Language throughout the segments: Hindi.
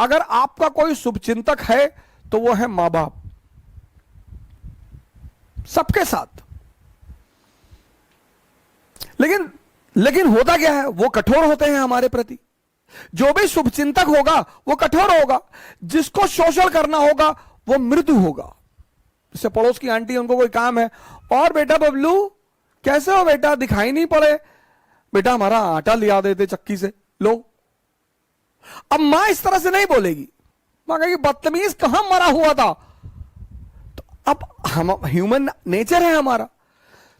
अगर आपका कोई शुभचिंतक है तो वो है मां बाप, सबके साथ। लेकिन होता क्या है, वो कठोर होते हैं हमारे प्रति। जो भी शुभचिंतक होगा वो कठोर होगा, जिसको शोषण करना होगा वो मृदु होगा। जैसे पड़ोस की आंटी, उनको कोई काम है, और बेटा बबलू कैसे हो बेटा, दिखाई नहीं पड़े, बेटा हमारा आटा लिया देते चक्की से, लो। अब मां इस तरह से नहीं बोलेगी, मां कहेगी बदतमीज, कहां मरा हुआ था। तो अब हम ह्यूमन नेचर है हमारा,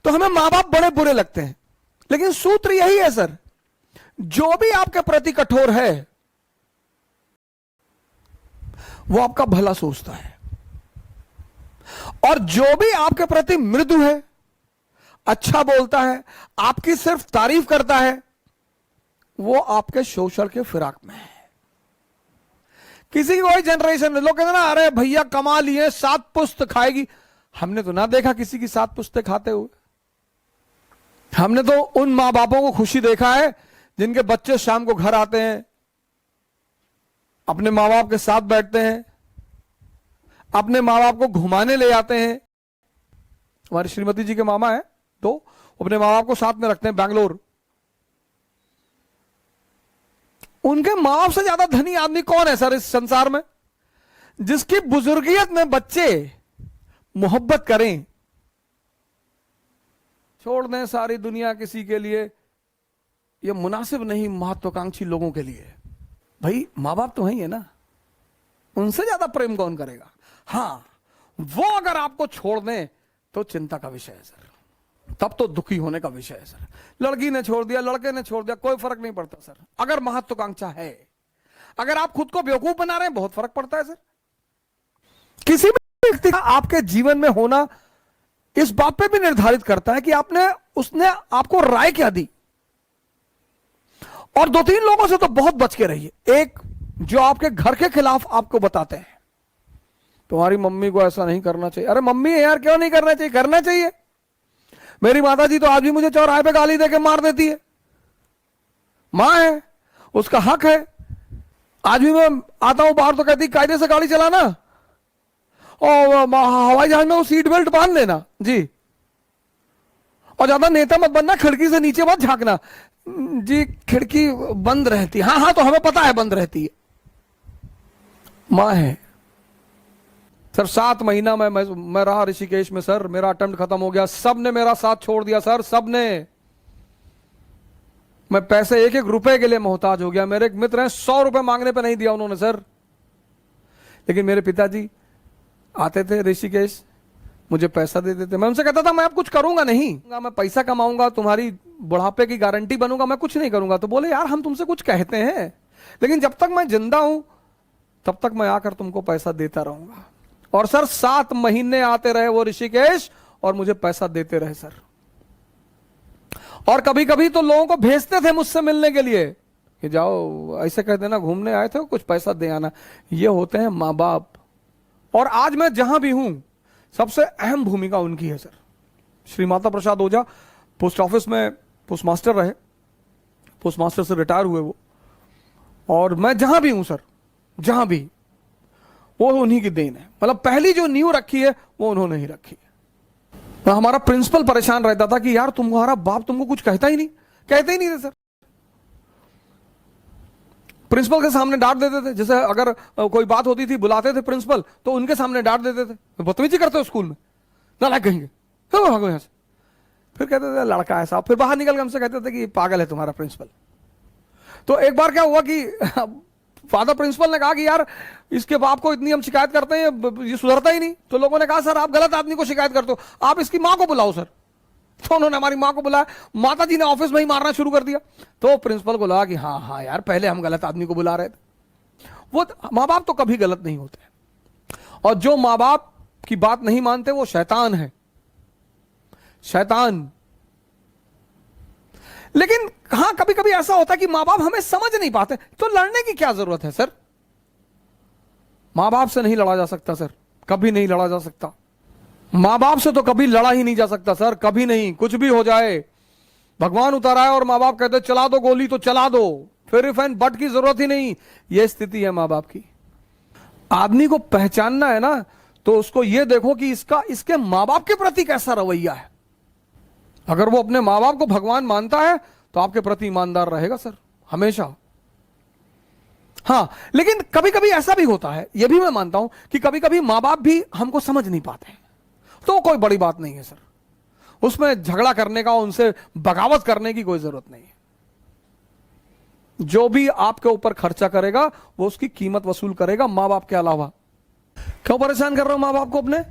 तो हमें मां बाप बड़े बुरे लगते हैं। लेकिन सूत्र यही है सर, जो भी आपके प्रति कठोर है वो आपका भला सोचता है, और जो भी आपके प्रति मृदु है, अच्छा बोलता है, आपकी सिर्फ तारीफ करता है, वो आपके शोषण के फिराक में है। किसी की कोई जनरेशन, लोग कहते ना अरे भैया कमा लिए 7 पुस्त खाएगी, हमने तो ना देखा किसी की 7 पुस्तें खाते हुए। हमने तो उन मां बापों को खुशी देखा है जिनके बच्चे शाम को घर आते हैं, अपने मां बाप के साथ बैठते हैं, अपने मां बाप को घुमाने ले जाते हैं। हमारी श्रीमती जी के मामा है तो अपने मां बाप को साथ में रखते हैं बैंगलोर। उनके मां बाप से ज्यादा धनी आदमी कौन है सर इस संसार में, जिसकी बुजुर्गियत में बच्चे मोहब्बत करें। छोड़ दें सारी दुनिया किसी के लिए, यह मुनासिब नहीं महत्वाकांक्षी लोगों के लिए। भाई मां बाप तो वही है ना, उनसे ज्यादा प्रेम कौन करेगा। हाँ, वो अगर आपको छोड़ दें तो चिंता का विषय है सर, तब तो दुखी होने का विषय है सर। लड़की ने छोड़ दिया, लड़के ने छोड़ दिया, कोई फर्क नहीं पड़ता सर, अगर महत्वाकांक्षा है। अगर आप खुद को बेवकूफ बना रहे हैं, बहुत फर्क पड़ता है सर। किसी भी व्यक्ति का आपके जीवन में होना इस बात पे भी निर्धारित करता है कि उसने आपको राय क्या दी। और 2-3 लोगों से तो बहुत बच के रहिए। एक, जो आपके घर के खिलाफ आपको बताते हैं तुम्हारी मम्मी को ऐसा नहीं करना चाहिए। अरे मम्मी है यार, क्यों नहीं करना चाहिए, करना चाहिए। मेरी माता जी तो आज भी मुझे चौराहे पे गाली देके मार देती है, मां है, उसका हक है। आज भी मैं आता हूं बाहर तो कहती कायदे से गाड़ी चलाना, और हवाई जहाज में वो सीट बेल्ट बांध लेना जी, और ज्यादा नेता मत बनना, खिड़की से नीचे मत झांकना जी, खिड़की बंद रहती है। हाँ तो हमें पता है बंद रहती है। मां है सर। 7 महीना मैं रहा ऋषिकेश में सर, मेरा अटेम्प्ट खत्म हो गया, सबने मेरा साथ छोड़ दिया सर, सबने। मैं पैसे 1-1 रुपए के लिए मोहताज हो गया। मेरे एक मित्र हैं, 100 रुपए मांगने पे नहीं दिया उन्होंने सर। लेकिन मेरे पिताजी आते थे ऋषिकेश, मुझे पैसा दे देते। मैं उनसे कहता था मैं अब कुछ करूंगा नहीं, मैं पैसा कमाऊंगा, तुम्हारी बुढ़ापे की गारंटी बनूंगा, मैं कुछ नहीं करूंगा। तो बोले यार हम तुमसे कुछ कहते हैं, लेकिन जब तक मैं जिंदा हूं तब तक मैं आकर तुमको पैसा देता रहूंगा। और सर 7 महीने आते रहे वो ऋषिकेश, और मुझे पैसा देते रहे सर। और कभी कभी तो लोगों को भेजते थे मुझसे मिलने के लिए कि जाओ ऐसे कहते ना, घूमने आए थे, कुछ पैसा दे आना। ये होते हैं मां बाप। और आज मैं जहां भी हूं, सबसे अहम भूमिका उनकी है सर। श्री माता प्रसाद ओझा पोस्ट ऑफिस में पोस्ट मास्टर रहे, पोस्ट मास्टर से रिटायर हुए वो, और मैं जहां भी हूं सर, जहां भी, वो उन्हीं की देन है। मतलब पहली जो नींव रखी है वो उन्होंने ही रखी है। हमारा प्रिंसिपल परेशान रहता था कि यार तुम्हारा बाप तुमको कुछ कहता ही नहीं, कहते ही नहीं थे सर। प्रिंसिपल के सामने डांट देते थे, जैसे अगर कोई बात होती थी बुलाते थे प्रिंसिपल, तो उनके सामने डांट देते थे, बदतमीजी करते हो स्कूल में, नालायक कहेंगे, भागो यहां से। फिर कहते थे लड़का है साहब, फिर बाहर निकल के हमसे कहते थे कि पागल है तुम्हारा प्रिंसिपल। तो एक बार क्या हुआ कि फादर प्रिंसिपल ने कहा कि यार इसके बाप को इतनी हम शिकायत करते हैं, ये सुधरता ही नहीं। तो लोगों ने कहा सर आप गलत आदमी को शिकायत करते हो, आप इसकी मां को बुलाओ सर। तो उन्होंने हमारी मां को बुलाया, माता जी ने ऑफिस में ही मारना शुरू कर दिया। तो प्रिंसिपल को लगा कि हाँ हाँ यार पहले हम गलत आदमी को बुला रहे थे। वो मां बाप तो कभी गलत नहीं होते, और जो मां बाप की बात नहीं मानते वो शैतान है, शैतान। लेकिन हाँ कभी कभी ऐसा होता है कि मां बाप हमें समझ नहीं पाते, तो लड़ने की क्या जरूरत है सर। मां बाप से नहीं लड़ा जा सकता सर, कभी नहीं लड़ा जा सकता। मां बाप से तो कभी लड़ा ही नहीं जा सकता सर, कभी नहीं। कुछ भी हो जाए, भगवान उतर आए और मां बाप कहते चला दो गोली तो चला दो, फिर इफ एंड बट की जरूरत ही नहीं। यह स्थिति है मां बाप की। आदमी को पहचानना है ना, तो उसको यह देखो कि इसके मां बाप के प्रति कैसा रवैया है। अगर वो अपने मां बाप को भगवान मानता है तो आपके प्रति ईमानदार रहेगा सर, हमेशा। हां, लेकिन कभी कभी ऐसा भी होता है, यह भी मैं मानता हूं कि कभी कभी मां बाप भी हमको समझ नहीं पाते, तो कोई बड़ी बात नहीं है सर, उसमें झगड़ा करने का, उनसे बगावत करने की कोई जरूरत नहीं है। जो भी आपके ऊपर खर्चा करेगा वो उसकी कीमत वसूल करेगा, मां बाप के अलावा। क्यों परेशान कर रहे हो मां बाप को अपने?